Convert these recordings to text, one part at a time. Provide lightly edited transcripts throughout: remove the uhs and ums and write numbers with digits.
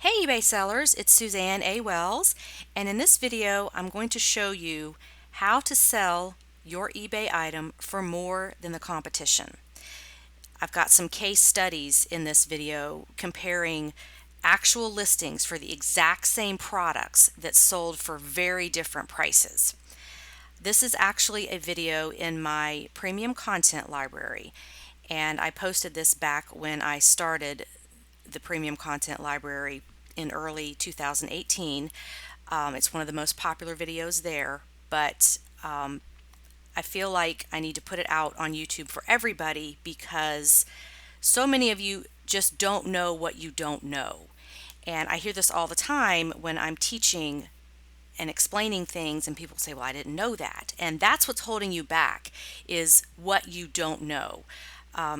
Hey eBay sellers, it's Suzanne A. Wells, and in this video I'm going to show you how to sell your eBay item for more than the competition. I've got some case studies in this video comparing actual listings for the exact same products that sold for very different prices. This is actually a video in my premium content library, and I posted this back when I started the premium content library in early 2018. It's one of the most popular videos there, but I feel like I need to put it out on YouTube for everybody because so many of you just don't know what you don't know. And I hear this all the time when I'm teaching and explaining things, and people say, well, I didn't know that. And that's what's holding you back, is what you don't know.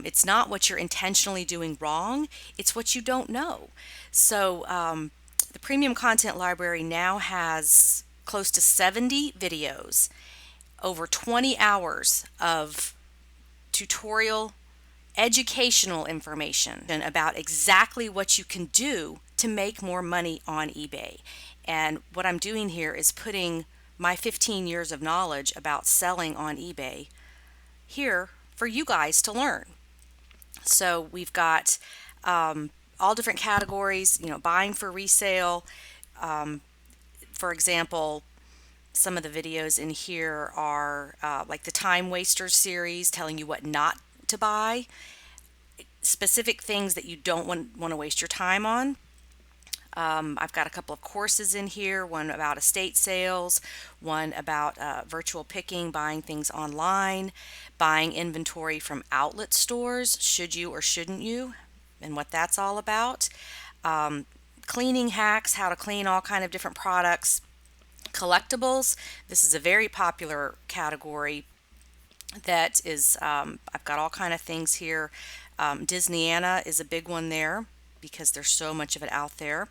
It's not what you're intentionally doing wrong, it's what you don't know. So the premium content library now has close to 70 videos, over 20 hours of tutorial educational information about exactly what you can do to make more money on eBay. And what I'm doing here is putting my 15 years of knowledge about selling on eBay here for you guys to learn. So we've got all different categories, buying for resale. For example, some of the videos in here are like the Time Wasters series, telling you what not to buy, specific things that you don't want to waste your time on. I've got a couple of courses in here, one about estate sales, one about virtual picking, buying things online, buying inventory from outlet stores, should you or shouldn't you, and what that's all about. Cleaning hacks, how to clean all kind of different products. Collectibles, this is a very popular category that is, I've got all kind of things here. Disneyana is a big one there, because there's so much of it out there.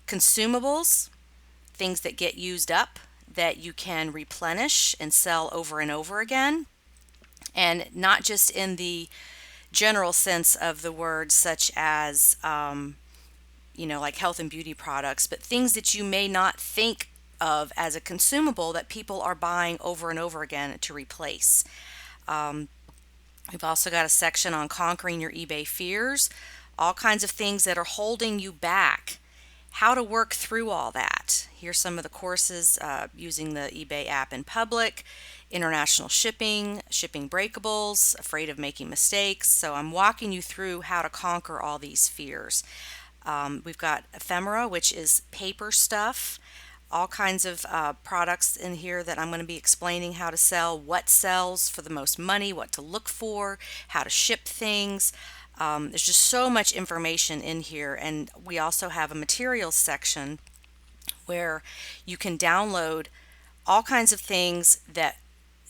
Consumables, things that get used up that you can replenish and sell over and over again. And not just in the general sense of the word, such as, like health and beauty products, but things that you may not think of as a consumable that people are buying over and over again to replace. We've also got a section on conquering your eBay fears, all kinds of things that are holding you back, how to work through all that. Here's some of the courses using the eBay app in public, international shipping, shipping breakables, afraid of making mistakes. So I'm walking you through how to conquer all these fears. We've got ephemera, which is paper stuff, all kinds of products in here that I'm going to be explaining how to sell, what sells for the most money, what to look for, how to ship things. There's just so much information in here, and we also have a materials section where you can download all kinds of things that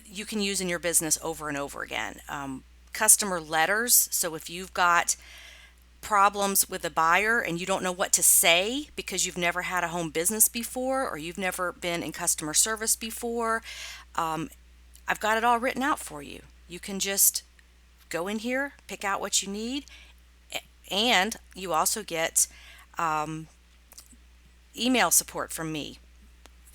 you can use in your business over and over again. Customer letters, so if you've got problems with a buyer and you don't know what to say because you've never had a home business before, or you've never been in customer service before, I've got it all written out for you. You can just go in here, pick out what you need, and you also get email support from me.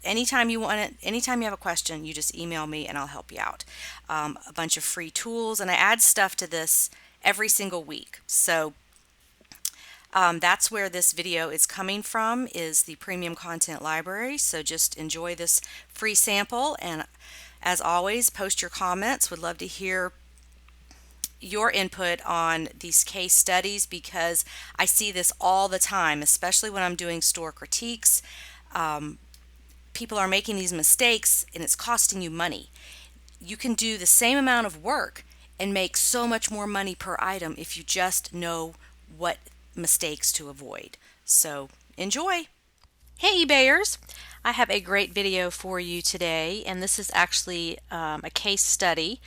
Anytime you want it, anytime you have a question, you just email me and I'll help you out. A bunch of free tools, and I add stuff to this every single week. So that's where this video is coming from, is the premium content library. So just enjoy this free sample, and as always, post your comments. Would love to hear your input on these case studies, because I see this all the time, especially when I'm doing store critiques. People are making these mistakes and it's costing you money. You can do the same amount of work and make so much more money per item if you just know what mistakes to avoid. So enjoy. Hey eBayers, I have a great video for you today, and this is actually a case study: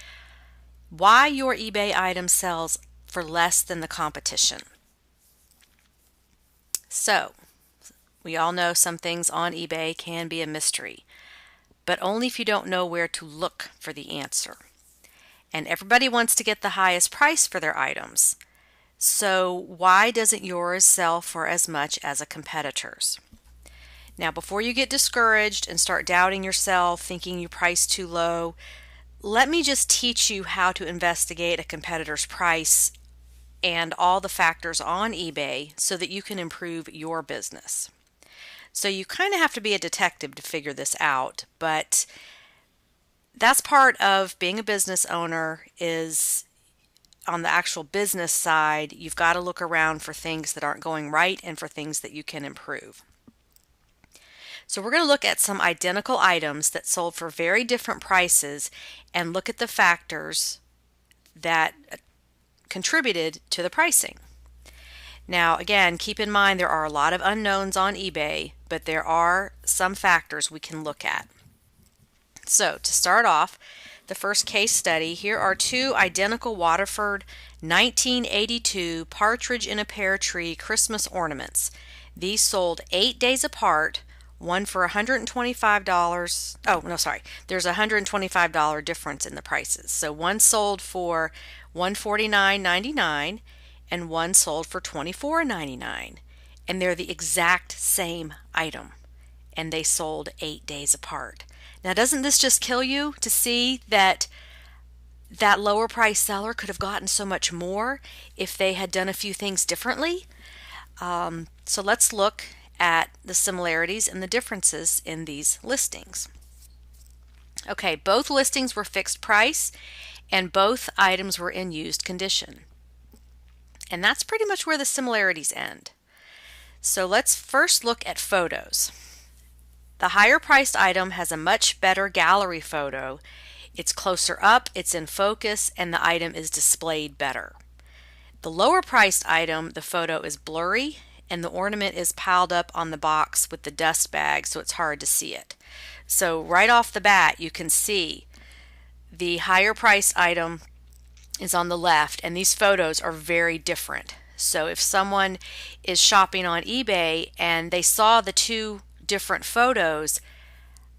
why your eBay item sells for less than the competition. So we all know some things on eBay can be a mystery, but only if you don't know where to look for the answer. And everybody wants to get the highest price for their items. So why doesn't yours sell for as much as a competitor's? Now, before you get discouraged and start doubting yourself, thinking you priced too low, let me just teach you how to investigate a competitor's price and all the factors on eBay so that you can improve your business. So you kind of have to be a detective to figure this out, but that's part of being a business owner. Is on the actual business side, you've got to look around for things that aren't going right and for things that you can improve. So we're going to look at some identical items that sold for very different prices and look at the factors that contributed to the pricing. Now, again, keep in mind there are a lot of unknowns on eBay, but there are some factors we can look at. So to start off, the first case study, here are two identical Waterford 1982 partridge in a pear tree Christmas ornaments. These sold 8 days apart, one for $125. Oh, no, sorry. There's a $125 difference in the prices. So one sold for $149.99 and one sold for $24.99. And they're the exact same item. And they sold 8 days apart. Now, doesn't this just kill you to see that that lower price seller could have gotten so much more if they had done a few things differently? So let's look at the similarities and the differences in these listings. Okay, both listings were fixed price and both items were in used condition. And that's pretty much where the similarities end. So let's first look at photos. The higher priced item has a much better gallery photo. It's closer up, it's in focus, and the item is displayed better. The lower priced item, the photo is blurry and the ornament is piled up on the box with the dust bag, so it's hard to see it. So right off the bat, you can see the higher priced item is on the left, and these photos are very different. So if someone is shopping on eBay and they saw the two different photos,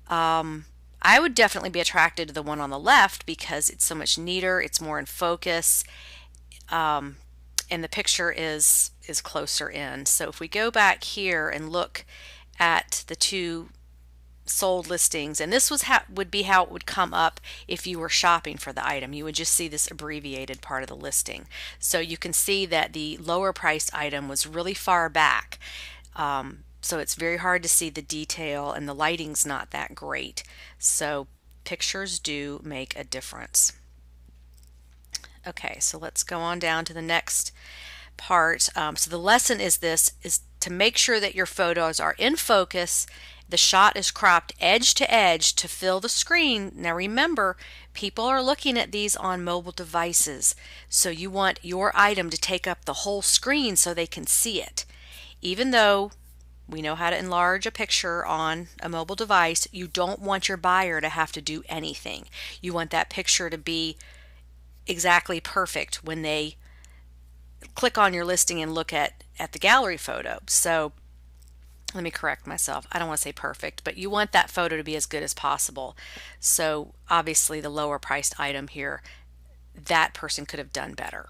I would definitely be attracted to the one on the left because it's so much neater, it's more in focus, and the picture is closer in. So if we go back here and look at the two sold listings, and this would be how it would come up if you were shopping for the item. You would just see this abbreviated part of the listing. So you can see that the lower priced item was really far back. So it's very hard to see the detail and the lighting's not that great. So pictures do make a difference. Okay, so let's go on down to the next part. So the lesson is to make sure that your photos are in focus. The shot is cropped edge to edge to fill the screen. Now remember, people are looking at these on mobile devices, so you want your item to take up the whole screen so they can see it. Even though we know how to enlarge a picture on a mobile device, you don't want your buyer to have to do anything. You want that picture to be exactly perfect when they click on your listing and look at the gallery photo. So let me correct myself. I don't want to say perfect, but you want that photo to be as good as possible. So obviously the lower priced item here, that person could have done better.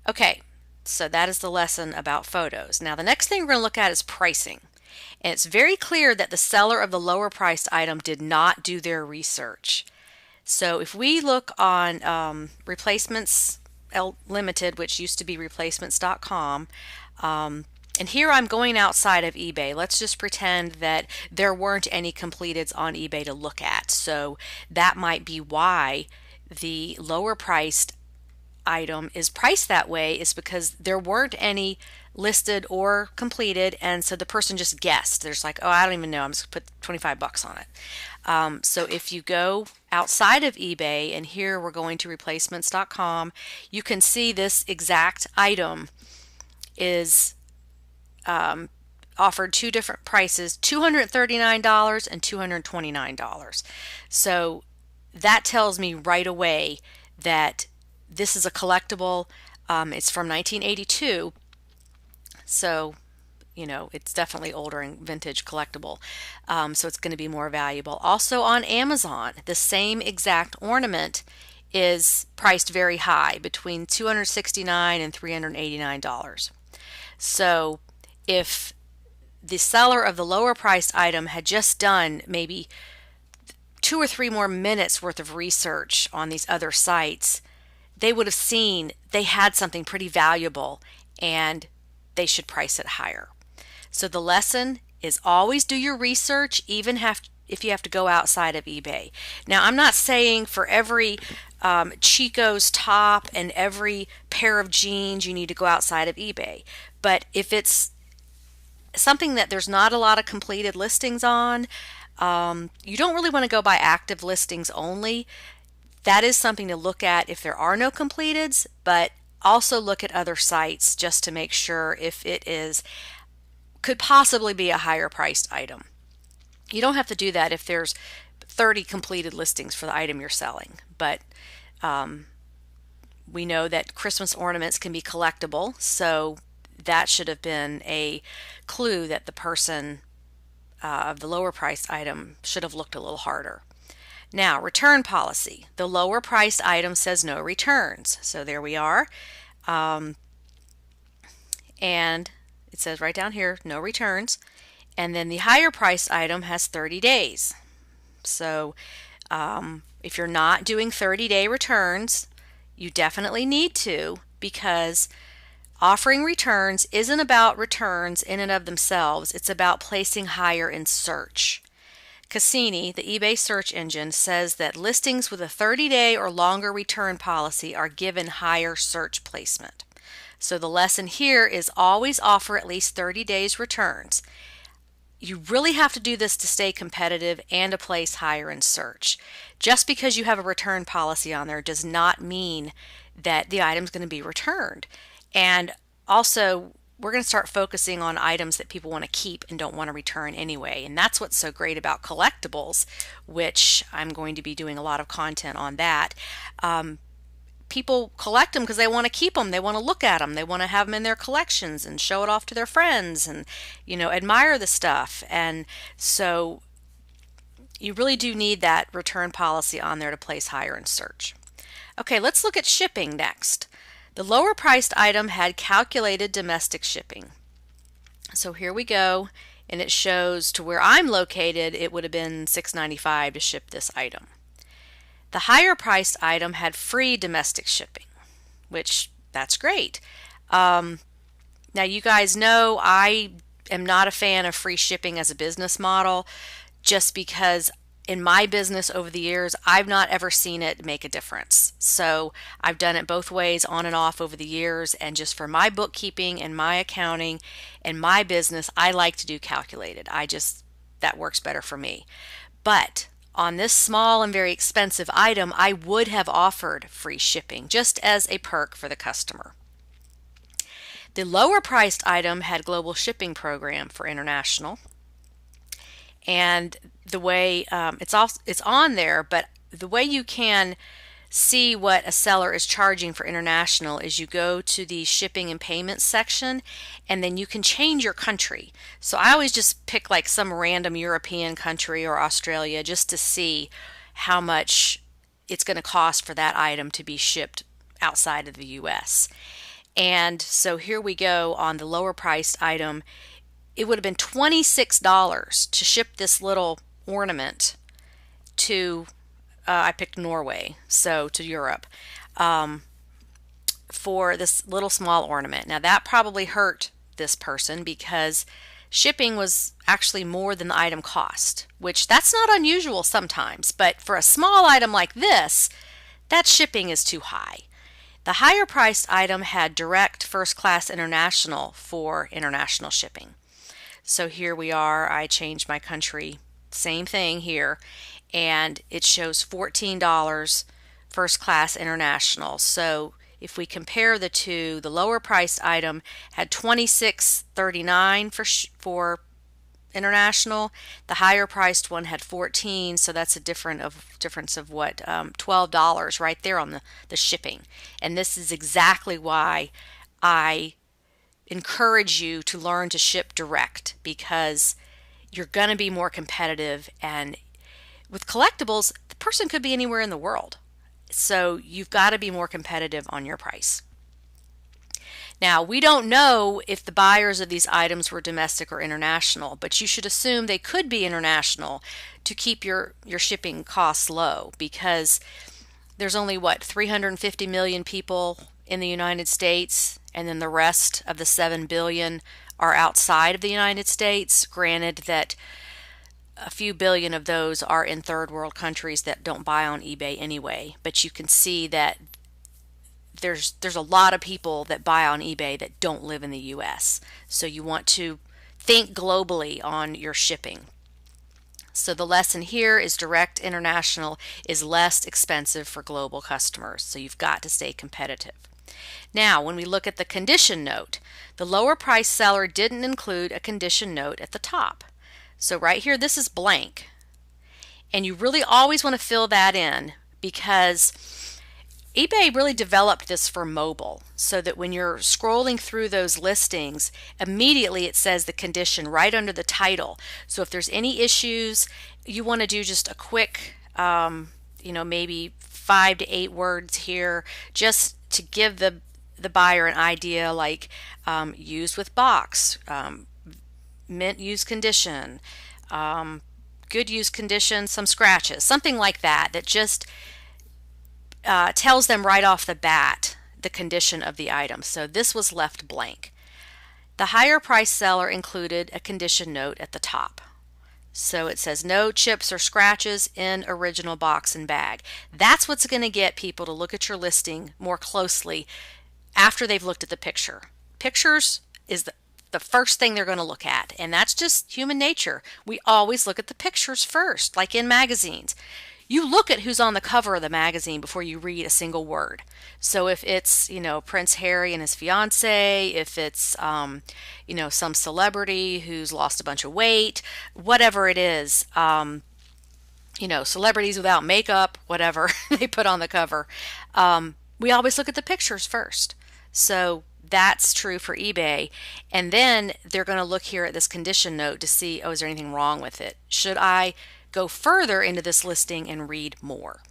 Okay, so that is the lesson about photos. Now the next thing we're going to look at is pricing. And it's very clear that the seller of the lower priced item did not do their research. So if we look on Replacements Limited, which used to be replacements.com, and here I'm going outside of eBay. Let's just pretend that there weren't any completeds on eBay to look at. So that might be why the lower priced item is priced that way, is because there weren't any listed or completed, and so the person just guessed. There's like, oh, I don't even know, I'm just going to put 25 bucks on it. So if you go outside of eBay, and here we're going to replacements.com, you can see this exact item is offered two different prices, $239 and $229. So that tells me right away that this is a collectible. It's from 1982, so you know it's definitely older and vintage collectible, so it's going to be more valuable. Also on Amazon, the same exact ornament is priced very high, between $269 and $389. So if the seller of the lower priced item had just done maybe 2 or 3 more minutes worth of research on these other sites, they would have seen they had something pretty valuable and they should price it higher. So the lesson is always do your research, even if you have to go outside of eBay. Now, I'm not saying for every Chico's top and every pair of jeans you need to go outside of eBay, but if it's something that there's not a lot of completed listings on, you don't really want to go by active listings only. That is something to look at if there are no completeds, but also look at other sites just to make sure if it could possibly be a higher priced item. You don't have to do that if there's 30 completed listings for the item you're selling, but we know that Christmas ornaments can be collectible, so that should have been a clue that the person of the lower priced item should have looked a little harder. Now, return policy. The lower priced item says no returns. So there we are. And it says right down here, no returns. And then the higher priced item has 30 days. So if you're not doing 30-day returns, you definitely need to, because offering returns isn't about returns in and of themselves. It's about placing higher in search. Cassini, the eBay search engine, says that listings with a 30-day or longer return policy are given higher search placement. So the lesson here is always offer at least 30 days returns. You really have to do this to stay competitive and to place higher in search. Just because you have a return policy on there does not mean that the item's going to be returned. And also, we're going to start focusing on items that people want to keep and don't want to return anyway. And that's what's so great about collectibles, which I'm going to be doing a lot of content on that. People collect them because they want to keep them. They want to look at them. They want to have them in their collections and show it off to their friends and, admire the stuff. And so you really do need that return policy on there to place higher in search. Okay, let's look at shipping next. The lower priced item had calculated domestic shipping. So here we go, and it shows to where I'm located, it would have been $6.95 to ship this item. The higher priced item had free domestic shipping, which that's great. Now you guys know I am not a fan of free shipping as a business model, just because in my business over the years, I've not ever seen it make a difference. So I've done it both ways, on and off over the years, and just for my bookkeeping and my accounting and my business, I like to do calculated. That works better for me. But on this small and very expensive item, I would have offered free shipping just as a perk for the customer. The lower priced item had global shipping program for international. And the way it's on there, but the way you can see what a seller is charging for international is you go to the shipping and payments section, and then you can change your country. So I always just pick like some random European country or Australia just to see how much it's going to cost for that item to be shipped outside of the US. And so here we go on the lower priced item. It would have been $26 to ship this little ornament to, I picked Norway, so to Europe, for this little small ornament. Now that probably hurt this person because shipping was actually more than the item cost, which that's not unusual sometimes, but for a small item like this, that shipping is too high. The higher priced item had direct first class international for international shipping. So here we are, I changed my country, same thing here, and it shows $14 first class international. So if we compare the two, the lower priced item had $26.39 for international. The higher priced one had $14, so that's a difference of what, $12 right there on the shipping. And this is exactly why I encourage you to learn to ship direct, because you're going to be more competitive. And with collectibles, the person could be anywhere in the world. So you've got to be more competitive on your price. Now, we don't know if the buyers of these items were domestic or international, but you should assume they could be international to keep your shipping costs low, because there's only, what, 350 million people in the United States, and then the rest of the 7 billion are outside of the United States. Granted that a few billion of those are in third world countries that don't buy on eBay anyway, but you can see that there's a lot of people that buy on eBay that don't live in the US. So you want to think globally on your shipping. So the lesson here is direct international is less expensive for global customers. So you've got to stay competitive. Now, when we look at the condition note, the lower price seller didn't include a condition note at the top. So right here, this is blank. And you really always want to fill that in, because eBay really developed this for mobile, so that when you're scrolling through those listings, immediately it says the condition right under the title. So if there's any issues, you want to do just a quick, maybe 5 to 8 words here, just to give the buyer an idea, like used with box, mint use condition, good use condition, some scratches, something like that, that just tells them right off the bat the condition of the item. So this was left blank. The higher price seller included a condition note at the top. So it says no chips or scratches in original box and bag. That's what's going to get people to look at your listing more closely after they've looked at the picture. Pictures is the first thing they're going to look at, and that's just human nature. We always look at the pictures first, like in magazines. You look at who's on the cover of the magazine before you read a single word. So if it's, Prince Harry and his fiance, if it's, some celebrity who's lost a bunch of weight, whatever it is, celebrities without makeup, whatever they put on the cover, we always look at the pictures first. So that's true for eBay. And then they're going to look here at this condition note to see, is there anything wrong with it? Should I go further into this listing and read more?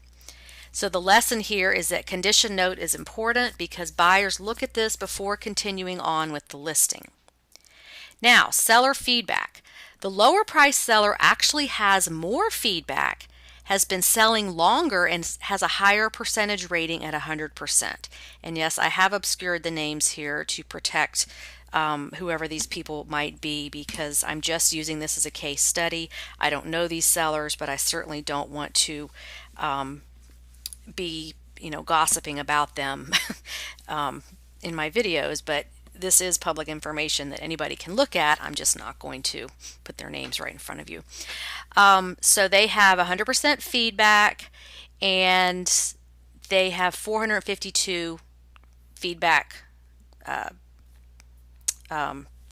So the lesson here is that condition note is important because buyers look at this before continuing on with the listing. Now, seller feedback. The lower price seller actually has more feedback, has been selling longer, and has a higher percentage rating at 100%. And yes, I have obscured the names here to protect whoever these people might be, because I'm just using this as a case study. I don't know these sellers, but I certainly don't want to be gossiping about them in my videos, but this is public information that anybody can look at. I'm just not going to put their names right in front of you. So they have 100% feedback, and they have 452 feedback,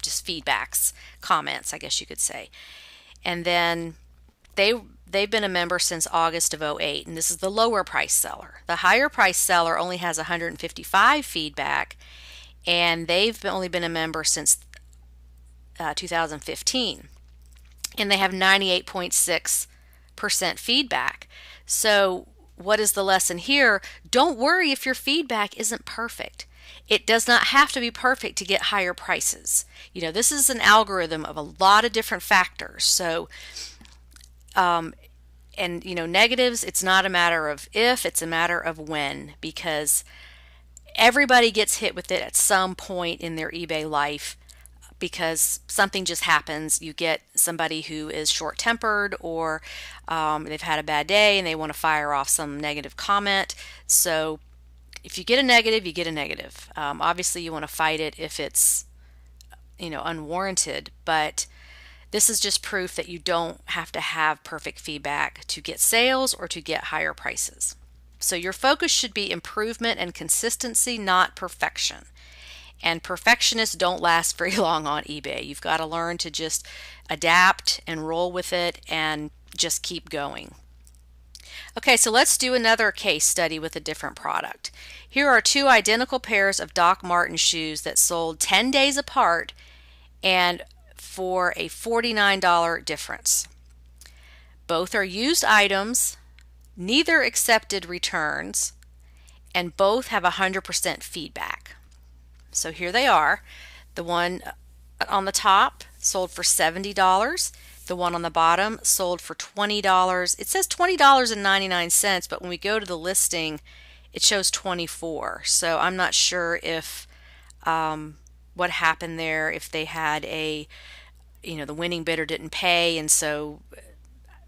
just feedbacks, comments, I guess you could say. And then they've been a member since August of 2008, and this is the lower price seller. The higher price seller only has 155 feedback, and they've only been a member since 2015, and they have 98.6% feedback. So what is the lesson here? Don't worry if your feedback isn't perfect. It does not have to be perfect to get higher prices. This is an algorithm of a lot of different factors. So negatives, it's not a matter of if, it's a matter of when, because everybody gets hit with it at some point in their eBay life, because something just happens. You get somebody who is short-tempered, or they've had a bad day and they want to fire off some negative comment. So if you get a negative, you get a negative. Obviously you want to fight it if it's unwarranted, but this is just proof that you don't have to have perfect feedback to get sales or to get higher prices. So your focus should be improvement and consistency, not perfection. And perfectionists don't last very long on eBay. You've got to learn to just adapt and roll with it and just keep going. Okay, so let's do another case study with a different product. Here are two identical pairs of Doc Martens shoes that sold 10 days apart and for a $49 difference. Both are used items, neither accepted returns, and both have 100% feedback. So here they are. The one on the top sold for $70. The one on the bottom sold for $20. It says $20.99, but when we go to the listing, it shows $24. So I'm not sure if what happened there, if they had a, the winning bidder didn't pay and so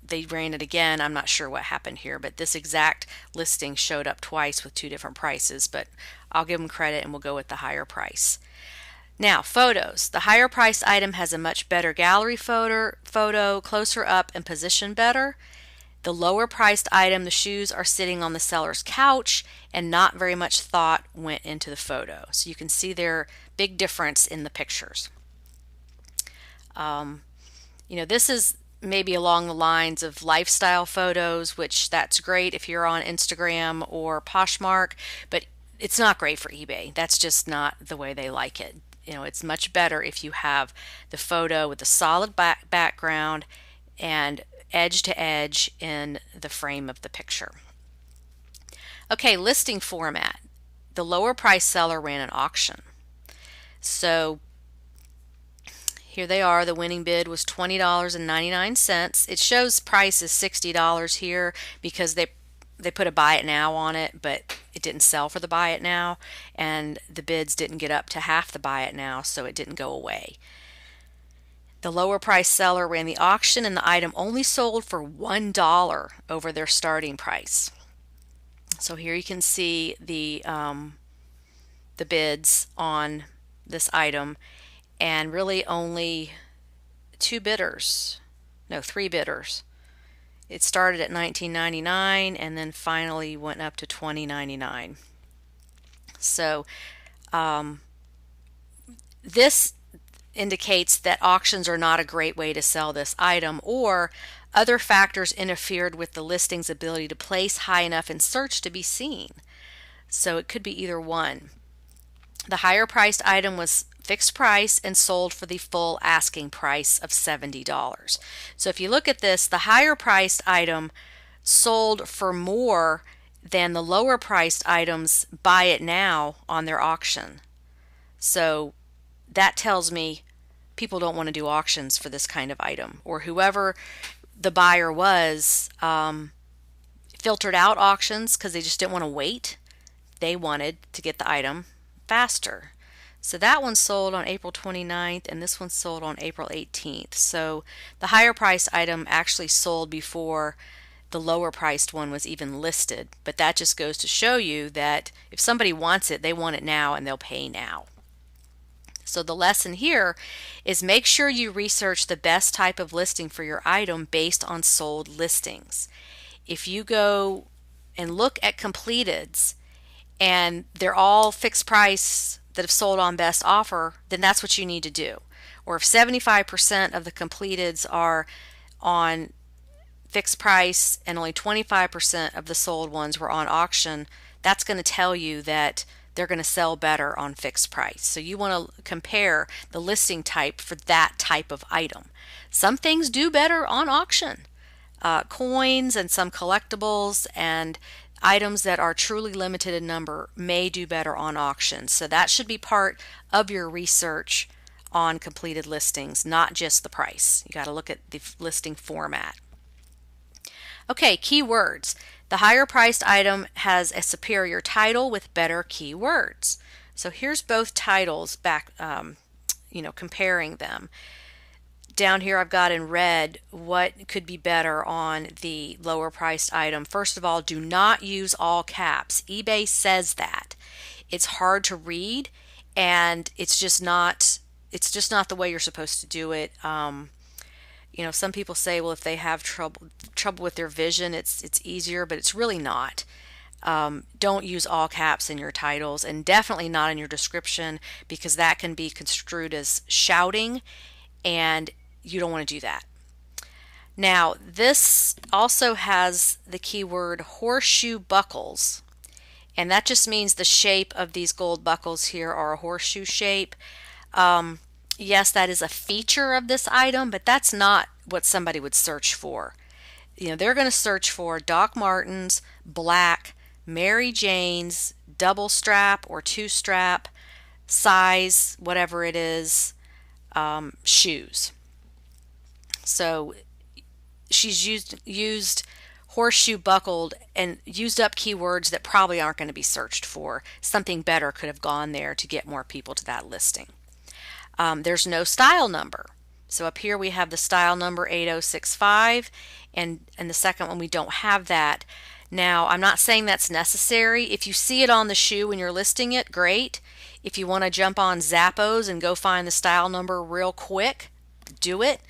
they ran it again. I'm not sure what happened here, but this exact listing showed up twice with two different prices, but I'll give them credit and we'll go with the higher price. Now, photos. The higher priced item has a much better gallery photo, closer up and positioned better. The lower priced item, the shoes are sitting on the seller's couch and not very much thought went into the photo. So you can see their big difference in the pictures. This is maybe along the lines of lifestyle photos, which that's great if you're on Instagram or Poshmark, but it's not great for eBay. That's just not the way they like it. It's much better if you have the photo with a solid background and edge to edge in the frame of the picture. Okay, listing format. The lower price seller ran an auction. So here they are. The winning bid was $20.99. It shows price is $60 here because they put a buy it now on it, but it didn't sell for the buy it now, and the bids didn't get up to half the buy it now, so it didn't go away. The lower price seller ran the auction and the item only sold for $1 over their starting price. So here you can see the bids on this item, and really only three bidders. It started at $19.99 and then finally went up to $20.99. So this indicates that auctions are not a great way to sell this item, or other factors interfered with the listing's ability to place high enough in search to be seen. So it could be either one. The higher priced item was fixed price and sold for the full asking price of $70. So if you look at this, the higher priced item sold for more than the lower priced items buy it now on their auction. So that tells me people don't want to do auctions for this kind of item, or whoever the buyer was filtered out auctions because they just didn't want to wait. They wanted to get the item faster. So that one sold on April 29th and this one sold on April 18th. So the higher priced item actually sold before the lower priced one was even listed. But that just goes to show you that if somebody wants it, they want it now and they'll pay now. So the lesson here is make sure you research the best type of listing for your item based on sold listings. If you go and look at completeds and they're all fixed price that have sold on best offer, then that's what you need to do. Or if 75% of the completeds are on fixed price and only 25% of the sold ones were on auction, that's going to tell you that they're going to sell better on fixed price. So you want to compare the listing type for that type of item. Some things do better on auction. Coins and some collectibles and items that are truly limited in number may do better on auction. So that should be part of your research on completed listings, not just the price. You got to look at the listing format. Okay, keywords. The higher priced item has a superior title with better keywords. So here's both titles back, comparing them. Down here I've got in red what could be better on the lower priced item. First of all, do not use all caps. eBay says that. It's hard to read and it's just not the way you're supposed to do it. Some people say, well, if they have trouble with their vision, it's easier, but it's really not. Don't use all caps in your titles and definitely not in your description because that can be construed as shouting and you don't want to do that. Now, this also has the keyword horseshoe buckles, and that just means the shape of these gold buckles here are a horseshoe shape. Yes, that is a feature of this item, but that's not what somebody would search for. they're going to search for Doc Martens, black, Mary Jane's, double strap or two strap, size, whatever it is, shoes. So she's used horseshoe buckled and used up keywords that probably aren't going to be searched for. Something better could have gone there to get more people to that listing. There's no style number. So up here we have the style number 8065, and the second one we don't have that. Now, I'm not saying that's necessary. If you see it on the shoe when you're listing it, great. If you want to jump on Zappos and go find the style number real quick, do it.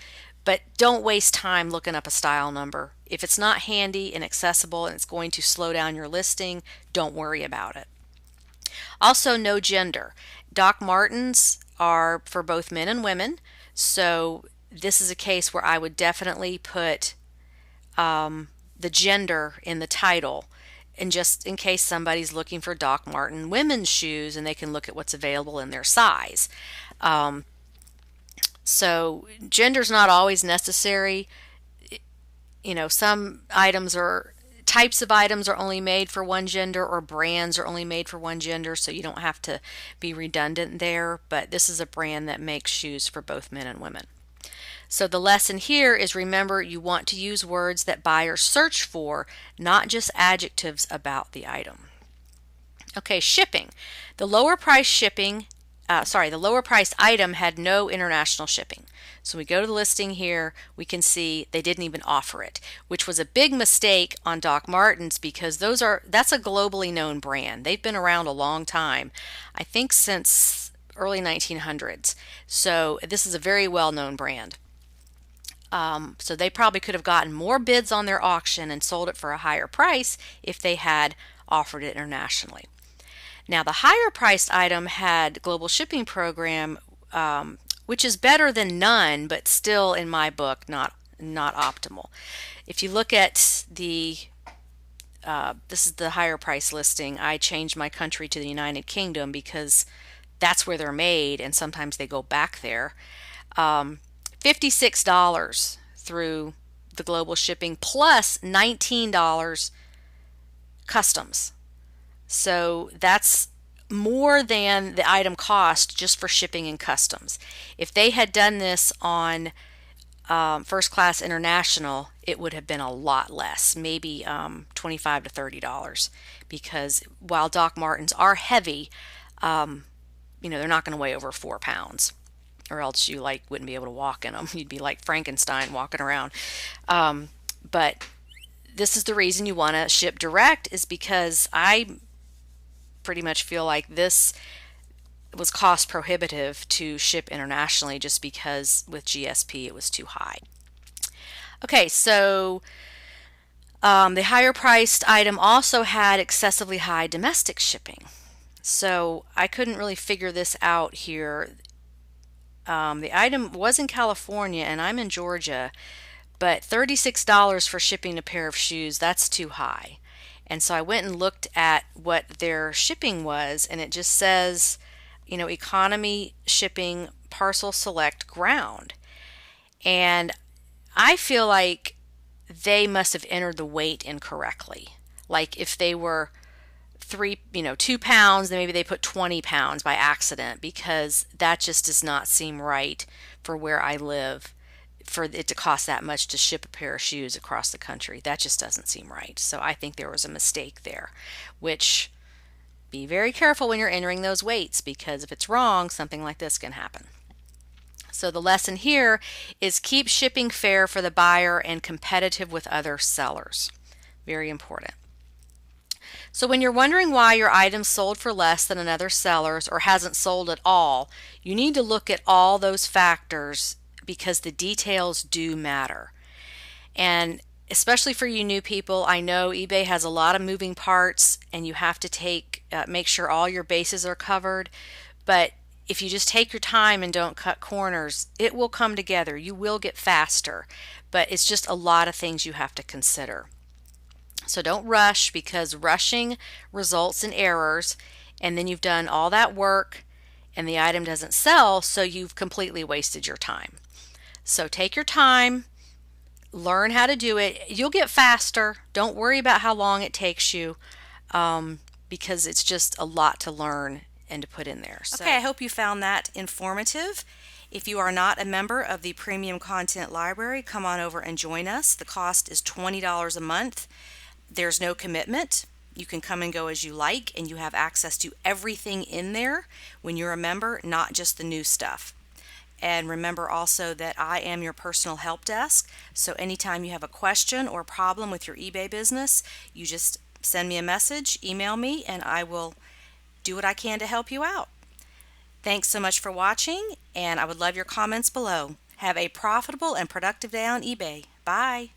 But don't waste time looking up a style number. If it's not handy and accessible and it's going to slow down your listing, don't worry about it. Also, no gender. Doc Martens are for both men and women. So this is a case where I would definitely put the gender in the title, and just in case somebody's looking for Doc Marten women's shoes and they can look at what's available in their size. So gender's not always necessary. Some items or types of items are only made for one gender, or brands are only made for one gender, so you don't have to be redundant there, but this is a brand that makes shoes for both men and women. So the lesson here is, remember, you want to use words that buyers search for, not just adjectives about the item. Okay, shipping. The lower price item had no international shipping. So we go to the listing here, we can see they didn't even offer it, which was a big mistake on Doc Martens, because that's a globally known brand. They've been around a long time, I think since early 1900s. So this is a very well-known brand. So they probably could have gotten more bids on their auction and sold it for a higher price if they had offered it internationally. Now, the higher priced item had global shipping program, which is better than none, but still, in my book, not optimal. If you look at this is the higher price listing. I changed my country to the United Kingdom because that's where they're made, and sometimes they go back there. $56 through the global shipping, plus $19 customs. So that's more than the item cost just for shipping and customs. If they had done this on First Class International, it would have been a lot less, maybe $25 to $30, because while Doc Martens are heavy, they're not going to weigh over 4 pounds. Or else you wouldn't be able to walk in them. You'd be like Frankenstein walking around. But this is the reason you want to ship direct, is because I pretty much feel like this was cost prohibitive to ship internationally, just because with GSP it was too high. Okay, so the higher priced item also had excessively high domestic shipping. So I couldn't really figure this out here. The item was in California and I'm in Georgia, but $36 for shipping a pair of shoes, that's too high. And so I went and looked at what their shipping was, and it just says, economy shipping, parcel select, ground. And I feel like they must have entered the weight incorrectly. Like if they were 2 pounds, then maybe they put 20 pounds by accident, because that just does not seem right for where I live, for it to cost that much to ship a pair of shoes across the country. That just doesn't seem right. So I think there was a mistake there, which, be very careful when you're entering those weights, because if it's wrong, something like this can happen. So the lesson here is keep shipping fair for the buyer and competitive with other sellers. Very important. So when you're wondering why your item sold for less than another seller's, or hasn't sold at all, you need to look at all those factors, because the details do matter. And especially for you new people, I know eBay has a lot of moving parts and you have to make sure all your bases are covered. But if you just take your time and don't cut corners, it will come together. You will get faster, but it's just a lot of things you have to consider. So don't rush, because rushing results in errors, and then you've done all that work and the item doesn't sell, so you've completely wasted your time. So take your time, Learn how to do it. You'll get faster. Don't worry about how long it takes you, because it's just a lot to learn and to put in there. Okay, I hope you found that informative. If you are not a member of the Premium Content Library, come on over and join us. The cost is $20 a month. There's no commitment. You can come and go as you like, and you have access to everything in there when you're a member, not just the new stuff. And remember also that I am your personal help desk. So anytime you have a question or problem with your eBay business, you just send me a message, email me, and I will do what I can to help you out. Thanks so much for watching, and I would love your comments below. Have a profitable and productive day on eBay. Bye.